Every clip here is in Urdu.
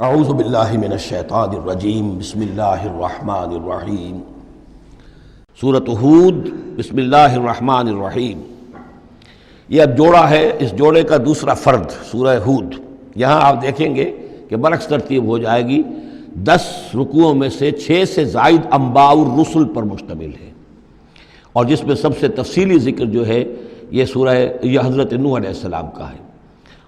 اعوذ باللہ من الشیطان الرجیم بسم اللہ الرحمن الرحیم سورۃ ہود بسم اللہ الرحمن الرحیم۔ یہ اب جوڑا ہے، اس جوڑے کا دوسرا فرد سورہ ہود۔ یہاں آپ دیکھیں گے کہ برعکس ترتیب ہو جائے گی، 10 رکوعوں میں سے 6 سے زائد انباء الرسل پر مشتمل ہے، اور جس میں سب سے تفصیلی ذکر جو ہے یہ حضرت نوح علیہ السلام کا ہے،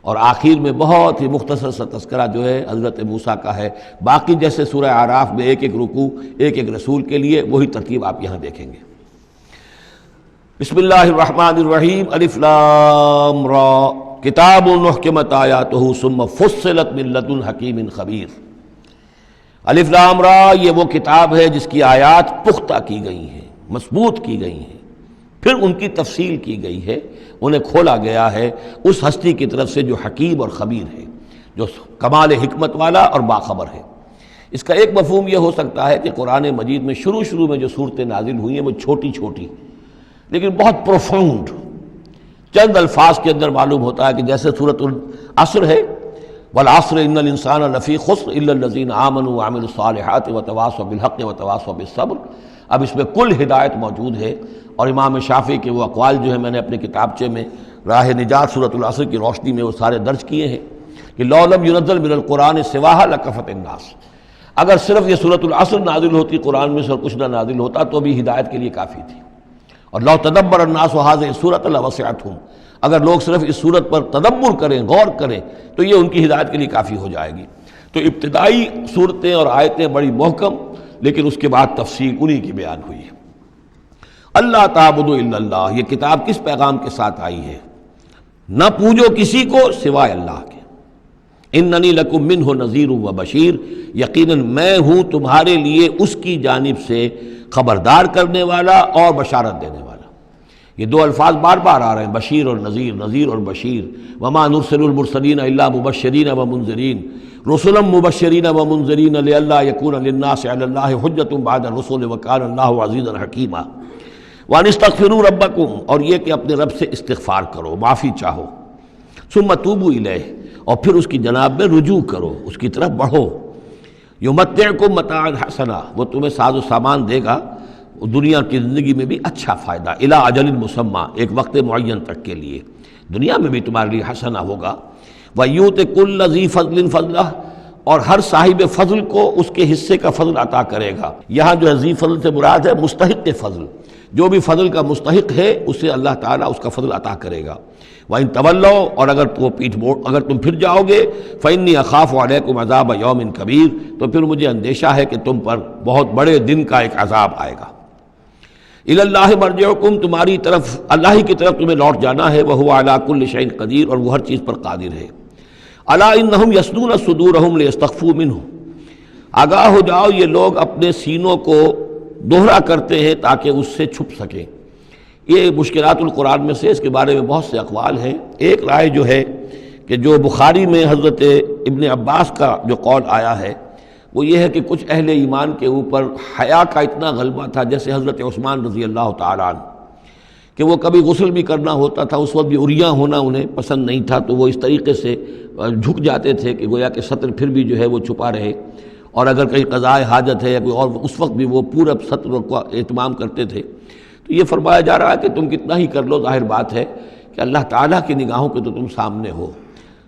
اور آخر میں بہت ہی مختصر سا تذکرہ جو ہے حضرت موسیٰ کا ہے۔ باقی جیسے سورہ اعراف میں ایک ایک رکوع ایک ایک رسول کے لیے، وہی ترتیب آپ یہاں دیکھیں گے۔ بسم اللہ الرحمن الرحیم۔ الف لام را کتاب احکمت آیاتہ ثم فصلت من لدن حکیم خبیر۔ الف لام را، یہ وہ کتاب ہے جس کی آیات پختہ کی گئی ہیں، مضبوط کی گئی ہیں، پھر ان کی تفصیل کی گئی ہے، انہیں کھولا گیا ہے اس ہستی کی طرف سے جو حکیم اور خبیر ہے، جو کمال حکمت والا اور باخبر ہے۔ اس کا ایک مفہوم یہ ہو سکتا ہے کہ قرآن مجید میں شروع میں جو صورتیں نازل ہوئی ہیں وہ چھوٹی چھوٹی لیکن بہت پروفاؤنڈ، چند الفاظ کے اندر معلوم ہوتا ہے کہ جیسے سورۃ العصر ہے، والعصر ان الانسان لفی خسر الا الذین آمنوا وعملوا الصالحات وتواصوا بالحق وتواصوا بالصبر۔ اب اس میں کل ہدایت موجود ہے، اور امام شافعی کے وہ اقوال جو ہیں میں نے اپنے کتابچے میں راہ نجات سورۃ العصر کی روشنی میں وہ سارے درج کیے ہیں کہ لو لم ينزل من القرآن سواها لکفت الناس، اگر صرف یہ سورۃ العصر نازل ہوتی قرآن میں سے اور کچھ نہ نازل ہوتا تو بھی ہدایت کے لیے کافی تھی۔ اور لو تدبر الناس هذه السورۃ لوسعتهم، اگر لوگ صرف اس صورت پر تدبر کریں، غور کریں، تو یہ ان کی ہدایت کے لیے کافی ہو جائے گی۔ تو ابتدائی صورتیں اور آیتیں بڑی محکم، لیکن اس کے بعد تفصیل انہی کی بیان ہوئی ہے۔ اللہ تعبدوا الا اللہ، یہ کتاب کس پیغام کے ساتھ آئی ہے؟ نہ پوجو کسی کو سوائے اللہ کے۔ اننی لکم منہ نذیر و بشیر، یقیناً میں ہوں تمہارے لیے اس کی جانب سے خبردار کرنے والا اور بشارت دینے والا۔ یہ دو الفاظ بار بار آ رہے ہیں، بشیر اور نذیر، نذیر اور بشیر۔ وما نرسل المرسلین الا مبشرین ومنذرین، رسلا مبشرین ومنذرین لئلا یکون للناس علی اللہ حجۃ بعد الرسل وکان اللہ عزیزا حکیما۔ وَأَنِ اسْتَغْفِرُوا رَبَّكُمْ، اور یہ کہ اپنے رب سے استغفار کرو، معافی چاہو۔ ثُمَّ تُوبُوا إِلَيْهِ، اور پھر اس کی جناب میں رجوع کرو، اس کی طرف بڑھو۔ يُمَتِّعْكُمْ مَتَاعًا حَسَنًا، وہ تمہیں ساز و سامان دے گا دنیا کی زندگی میں بھی اچھا فائدہ، إِلَىٰ أَجَلٍ مُّسَمًّى، ایک وقت معین تک کے لیے، دنیا میں بھی تمہارے لیے حسنہ ہوگا۔ وَيُؤْتِ كُلَّ ذِي فَضْلٍ فَضْلَهُ، اور ہر صاحب فضل کو اس کے حصے کا فضل عطا کرے گا۔ یہاں جو ہے ذی فضل سے مراد ہے مستحق فضل، جو بھی فضل کا مستحق ہے اسے اللہ تعالیٰ اس کا فضل عطا کرے گا۔ وَإِن تَوَلَّوْا، اور اگر تم پھر جاؤ گے، فَإِنِّي أَخَافُ عَلَيْكُمْ عَذَابَ يَوْمٍ كَبِيرٍ، تو پھر مجھے اندیشہ ہے کہ تم پر بہت بڑے دن کا ایک عذاب آئے گا۔ إِلَى اللَّهِ مَرْجِعُكُمْ، تمہاری طرف اللہ ہی کی طرف تمہیں لوٹ جانا ہے، وَهُوَ عَلَىٰ كُلِّ شَيْءٍ قَدِيرٌ، اور وہ ہر چیز پر قادر ہے۔ أَلَا إِنَّهُمْ يَثْنُونَ صُدُورَهُمْ لِيَسْتَخْفُوا مِنْهُ، آگاہ ہو جاؤ یہ لوگ اپنے سینوں کو دوہرا کرتے ہیں تاکہ اس سے چھپ سکیں۔ یہ مشکلات القرآن میں سے اس کے بارے میں بہت سے اقوال ہیں۔ ایک رائے جو ہے کہ جو بخاری میں حضرت ابن عباس کا جو قول آیا ہے وہ یہ ہے کہ کچھ اہل ایمان کے اوپر حیا کا اتنا غلبہ تھا، جیسے حضرت عثمان رضی اللہ تعالیٰ عنہ، کہ وہ کبھی غسل بھی کرنا ہوتا تھا، اس وقت بھی عریاں ہونا انہیں پسند نہیں تھا، تو وہ اس طریقے سے جھک جاتے تھے کہ گویا کہ سطر پھر بھی جو ہے وہ چھپا رہے، اور اگر کہیں قضاء حاجت ہے یا کوئی اور، اس وقت بھی وہ پورا سطر کا اہتمام کرتے تھے۔ تو یہ فرمایا جا رہا ہے کہ تم کتنا ہی کر لو، ظاہر بات ہے کہ اللہ تعالیٰ کی نگاہوں کے تو تم سامنے ہو،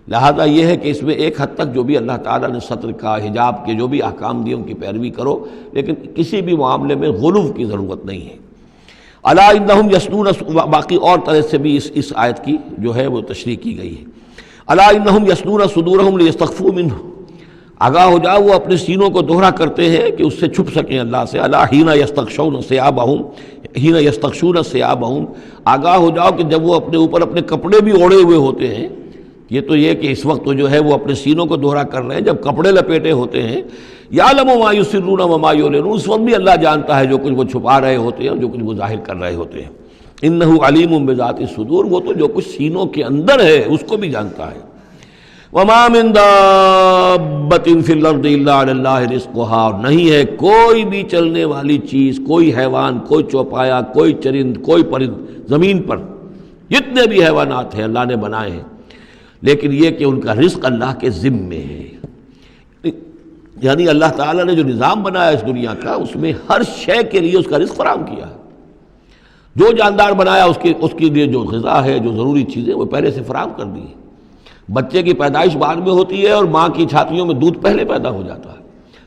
لہذا یہ ہے کہ اس میں ایک حد تک جو بھی اللہ تعالیٰ نے سطر کا، حجاب کے جو بھی احکام دیے ان کی پیروی کرو، لیکن کسی بھی معاملے میں غلو کی ضرورت نہیں ہے۔ الا انہم یثنون، باقی اور طرح سے بھی اس آیت کی جو ہے وہ تشریح کی گئی ہے۔ الا انہم یثنون صدورہم لیستخفوا منہ، آگاہ ہو جاؤ وہ اپنے سینوں کو دوہرا کرتے ہیں کہ اس سے چھپ سکیں اللہ سے۔ الا حین یستغشون ثیابہم، حین یستغشون ثیابہم، آگاہ ہو جاؤ کہ جب وہ اپنے اوپر اپنے کپڑے بھی اوڑھے ہوئے ہوتے ہیں، یہ تو یہ کہ اس وقت جو ہے وہ اپنے سینوں کو دوہرا کر رہے ہیں، جب کپڑے لپیٹے ہوتے ہیں، یعلم ما یسرون وما یعلنون، اس وقت بھی اللہ جانتا ہے جو کچھ وہ چھپا رہے ہوتے ہیں اور جو کچھ وہ ظاہر کر رہے ہوتے ہیں۔ انہ علیم بذات الصدور، وہ تو جو کچھ سینوں کے اندر ہے اس کو بھی جانتا ہے۔ وما من دابۃ فی الارض الا علی اللہ رزقها، اور نہیں ہے کوئی بھی چلنے والی چیز، کوئی حیوان، کوئی چوپایا، کوئی چرند، کوئی پرند زمین پر، جتنے بھی حیوانات ہیں اللہ نے بنائے ہیں، لیکن یہ کہ ان کا رزق اللہ کے ذمے ہے۔ یعنی اللہ تعالیٰ نے جو نظام بنایا اس دنیا کا، اس میں ہر شے کے لیے اس کا رزق فراہم کیا ہے. جو جاندار بنایا اس کے لیے جو غذا ہے، جو ضروری چیزیں، وہ پہلے سے فراہم کر دی ہے. بچے کی پیدائش بعد میں ہوتی ہے اور ماں کی چھاتیوں میں دودھ پہلے پیدا ہو جاتا ہے.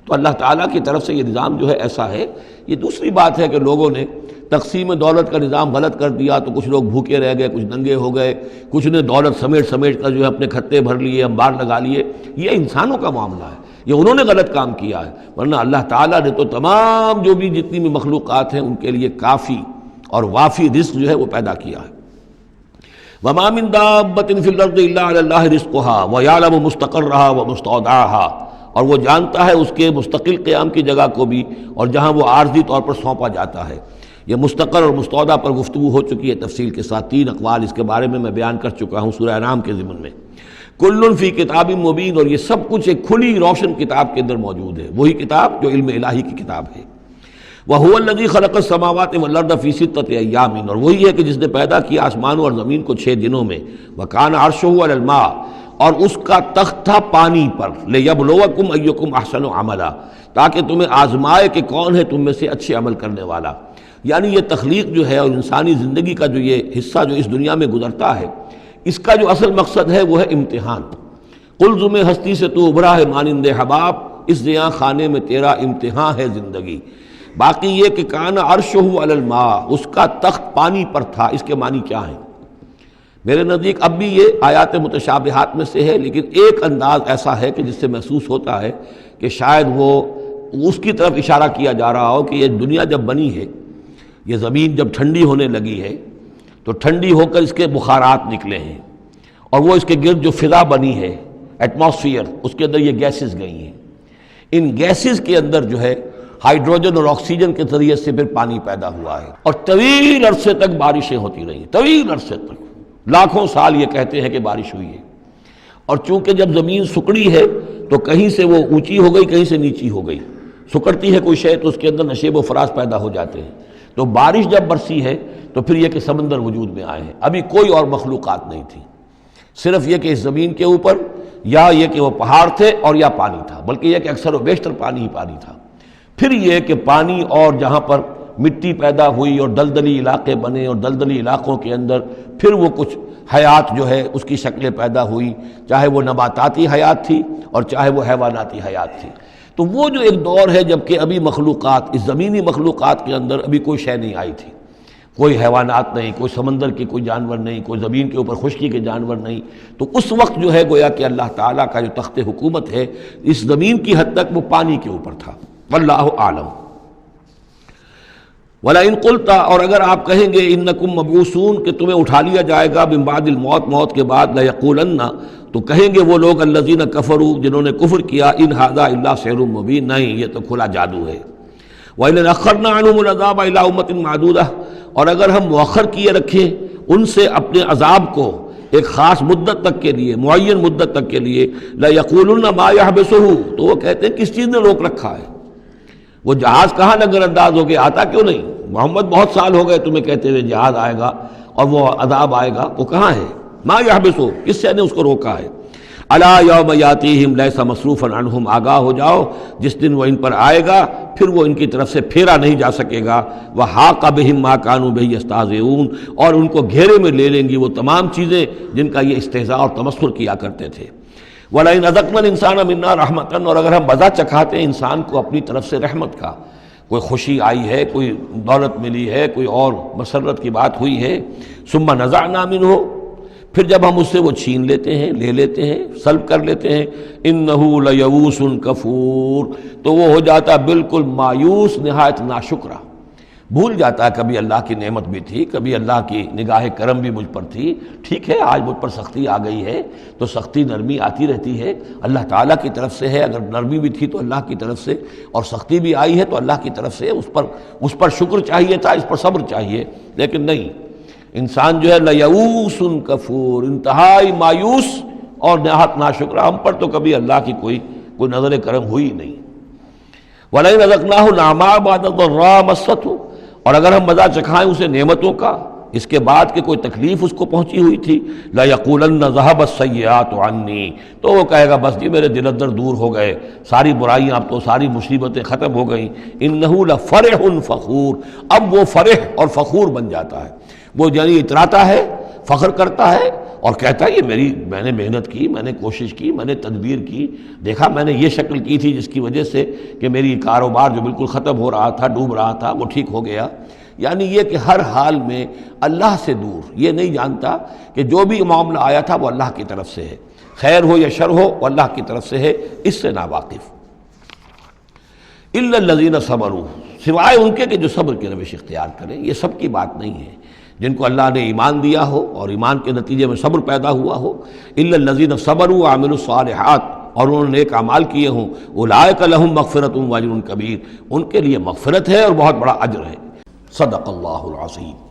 تو اللہ تعالیٰ کی طرف سے یہ نظام جو ہے ایسا ہے. یہ دوسری بات ہے کہ لوگوں نے تقسیم دولت کا نظام غلط کر دیا، تو کچھ لوگ بھوکے رہ گئے، کچھ ننگے ہو گئے، کچھ نے دولت سمیٹ کر جو ہے اپنے کھتے بھر لیے، انبار لگا لیے. یہ انسانوں کا معاملہ ہے، یہ انہوں نے غلط کام کیا ہے. ورنہ اللہ تعالیٰ نے تو تمام جو بھی جتنی بھی مخلوقات ہیں ان کے لیے کافی اور وافی رزق جو ہے وہ پیدا کیا ہے. وَمَا مِن دَابَّةٍ فِي الْأَرْضِ إِلَّا عَلَى اللَّهِ رِزْقُهَا وَيَعْلَمُ مُسْتَقَرَّهَا وَمُسْتَوْدَعَهَا، اور وہ جانتا ہے اس کے مستقل قیام کی جگہ کو بھی اور جہاں وہ عارضی طور پر سونپا جاتا ہے. یہ مستقر اور مستودع پر گفتگو ہو چکی ہے تفصیل کے ساتھ. 3 اقوال اس کے بارے میں بیان کر چکا ہوں سورہ انعام کے ضمن میں. کل فی کتاب مبین، اور یہ سب کچھ ایک کھلی روشن کتاب کے اندر موجود ہے، وہی کتاب جو علم الہی کی کتاب ہے. وَهُوَ الَّذِي خَلَقَ السَّمَاوَاتِ وَالْأَرْضَ فِي سِتَّةِ أَيَّامٍ، اور وہی ہے کہ جس نے پیدا کیا آسمانوں اور زمین کو 6 دنوں میں. وَكَانَ عَرْشُهُ عَلَى الْمَاءِ، اور اس کا تخت تھا پانی پر. لِيَبْلُوَكُمْ أَيُّكُمْ أَحْسَنُ عَمَلًا، تاکہ تمہیں آزمائے کہ کون ہے تم میں سے اچھے عمل کرنے والا. یعنی یہ تخلیق جو ہے اور انسانی زندگی کا جو یہ حصہ جو اس دنیا میں گزرتا ہے، اس کا جو اصل مقصد ہے وہ ہے امتحان. قلزم ہستی سے تو ابھرا ہے مانند حباب، اس زیاں خانے میں تیرا امتحان ہے زندگی. باقی یہ کہ کان عرشہ علی الماء، اس کا تخت پانی پر تھا. اس کے معنی کیا ہیں؟ میرے نزدیک اب بھی یہ آیات متشابہات میں سے ہے، لیکن ایک انداز ایسا ہے کہ جس سے محسوس ہوتا ہے کہ شاید وہ اس کی طرف اشارہ کیا جا رہا ہو کہ یہ دنیا جب بنی ہے، یہ زمین جب ٹھنڈی ہونے لگی ہے تو ٹھنڈی ہو کر اس کے بخارات نکلے ہیں، اور وہ اس کے گرد جو فضا بنی ہے، ایٹماسفیئر، اس کے اندر یہ گیسز گئی ہیں. ان گیسز کے اندر جو ہے ہائیڈروجن اور آکسیجن کے ذریعے سے پھر پانی پیدا ہوا ہے، اور طویل عرصے تک بارشیں ہوتی رہیں. طویل عرصے تک، لاکھوں سال یہ کہتے ہیں کہ بارش ہوئی ہے. اور چونکہ جب زمین سکڑی ہے تو کہیں سے وہ اونچی ہو گئی، کہیں سے نیچی ہو گئی. سکڑتی ہے کوئی شے تو اس کے اندر نشیب و فراز پیدا ہو جاتے ہیں. تو بارش جب برسی ہے تو پھر یہ کہ سمندر وجود میں آئے ہیں. ابھی کوئی اور مخلوقات نہیں تھی، صرف یہ کہ اس زمین کے اوپر یا یہ کہ وہ پہاڑ تھے اور یا پانی تھا، بلکہ یہ کہ اکثر و بیشتر پانی ہی پانی تھا. پھر یہ کہ پانی اور جہاں پر مٹی پیدا ہوئی اور دلدلی علاقے بنے، اور دلدلی علاقوں کے اندر پھر وہ کچھ حیات جو ہے اس کی شکلیں پیدا ہوئی، چاہے وہ نباتاتی حیات تھی اور چاہے وہ حیواناتی حیات تھی. تو وہ جو ایک دور ہے جب کہ ابھی مخلوقات، اس زمینی مخلوقات کے اندر ابھی کوئی شے نہیں آئی تھی، کوئی حیوانات نہیں، کوئی سمندر کے کوئی جانور نہیں، کوئی زمین کے اوپر خشکی کے جانور نہیں. تو اس وقت جو ہے گویا کہ اللہ تعالیٰ کا جو تخت حکومت ہے اس زمین کی حد تک وہ پانی کے اوپر تھا. واللہ اعلم. وَلَئِن قُلْتَ، اور اگر آپ کہیں گے اِنَّكُمْ مَبْعُوثُونَ کہ تمہیں اٹھا لیا جائے گا من بعد الموت، موت کے بعد، لَيَقُولَنَّ تو کہیں گے وہ لوگ الذین کفروا جنہوں نے کفر کیا، ان ھذا الا سحر مبین، نہیں یہ تو کھلا جادو ہے. وَإِنْ أَخَّرْنَا عَنْهُمُ الْعَذَابَ إِلَىٰ أُمَّةٍ مَّعْدُودَةٍ، اور اگر ہم مؤخر کیے رکھیں ان سے اپنے عذاب کو ایک خاص مدت تک کے لیے، معین مدت تک کے لیے، لَيَقُولُنَّ مَا يَحْبِسُهُ تو وہ کہتے ہیں کس چیز نے روک رکھا ہے؟ وہ جہاز کہاں نظر انداز ہو گیا، آتا کیوں نہیں؟ محمد بہت سال ہو گئے تمہیں کہتے ہوئے جہاز آئے گا اور وہ عذاب آئے گا، وہ کہاں ہے؟ ما یحبسو، کس سے نے اس کو روکا ہے؟ الا یوم یاتیہم لیس مصروفا عنہم، آگاہ ہو جاؤ جس دن وہ ان پر آئے گا پھر وہ ان کی طرف سے پھیرا نہیں جا سکے گا. وحاق بہم ما کانوا بہ یستہزئون، اور ان کو گھیرے میں لے لیں گی وہ تمام چیزیں جن کا یہ استہزاء اور تمسخر کیا کرتے تھے. وَلَئِنْ أَذَقْنَا الْإِنسَانَ مِنَّا رَحْمَةً، اور اگر ہم مزہ چکھاتے ہیں انسان کو اپنی طرف سے رحمت کا، کوئی خوشی آئی ہے، کوئی دولت ملی ہے، کوئی اور مسرت کی بات ہوئی ہے، ثُمَّ نَزَعْنَا مِنْهُ، پھر جب ہم اس سے وہ چھین لیتے ہیں، لے لیتے ہیں، سلب کر لیتے ہیں، إِنَّهُ لَيَئُوسٌ كَفُورٌ تو وہ ہو جاتا بالکل مایوس، نہایت ناشکرہ. بھول جاتا ہے کبھی اللہ کی نعمت بھی تھی، کبھی اللہ کی نگاہ کرم بھی مجھ پر تھی، ٹھیک ہے آج مجھ پر سختی آ گئی ہے تو سختی نرمی آتی رہتی ہے، اللہ تعالیٰ کی طرف سے ہے. اگر نرمی بھی تھی تو اللہ کی طرف سے، اور سختی بھی آئی ہے تو اللہ کی طرف سے. اس پر شکر چاہیے تھا، اس پر صبر چاہیے، لیکن نہیں. انسان جو ہے لیئوس کفور، انتہائی مایوس اور نہایت ناشکرہ. ہم پر تو کبھی اللہ کی کوئی نظر کرم ہوئی نہیں. وَلَئِنْ أَذَقْنَاهُ نَعْمَاءَ بَعْدَ ضَرَّاءَ مَسَّتْهُ، اور اگر ہم مزہ چکھائیں اسے نعمتوں کا اس کے بعد کہ کوئی تکلیف اس کو پہنچی ہوئی تھی، لَيَقُولَنَّ ذَهَبَ السَّيِّئَاتُ عَنِّي، تو وہ کہے گا بس جی میرے دل اندر دور ہو گئے، ساری برائیاں اب تو ساری مصیبتیں ختم ہو گئیں۔ إِنَّهُ لَفَرِحٌ فَخُورٌ، اب وہ فرح اور فخور بن جاتا ہے، وہ یعنی اتراتا ہے، فخر کرتا ہے اور کہتا ہے یہ میں نے محنت کی، میں نے کوشش کی، میں نے تدبیر کی، دیکھا میں نے یہ شکل کی تھی جس کی وجہ سے کہ میری کاروبار جو بالکل ختم ہو رہا تھا، ڈوب رہا تھا، وہ ٹھیک ہو گیا۔ یعنی یہ کہ ہر حال میں اللہ سے دور، یہ نہیں جانتا کہ جو بھی معاملہ آیا تھا وہ اللہ کی طرف سے ہے، خیر ہو یا شر ہو وہ اللہ کی طرف سے ہے، اس سے ناواقف۔ إِلَّا الَّذِينَ صَبَرُوا، سوائے ان کے کہ جو صبر کی روش اختیار کریں، یہ سب کی بات نہیں ہے، جن کو اللہ نے ایمان دیا ہو اور ایمان کے نتیجے میں صبر پیدا ہوا ہو، إِلَّا الَّذِينَ صَبَرُوا وَعَمِلُوا الصَّالِحَاتِ، اور انہوں نے نیک اعمال کیے ہوں، أُولَٰئِكَ لَهُم مَغْفِرَةٌ وَأَجْرٌ كَبِيرٌ، ان کے لیے مغفرت ہے اور بہت بڑا اجر ہے۔ صدق اللہ العظیم۔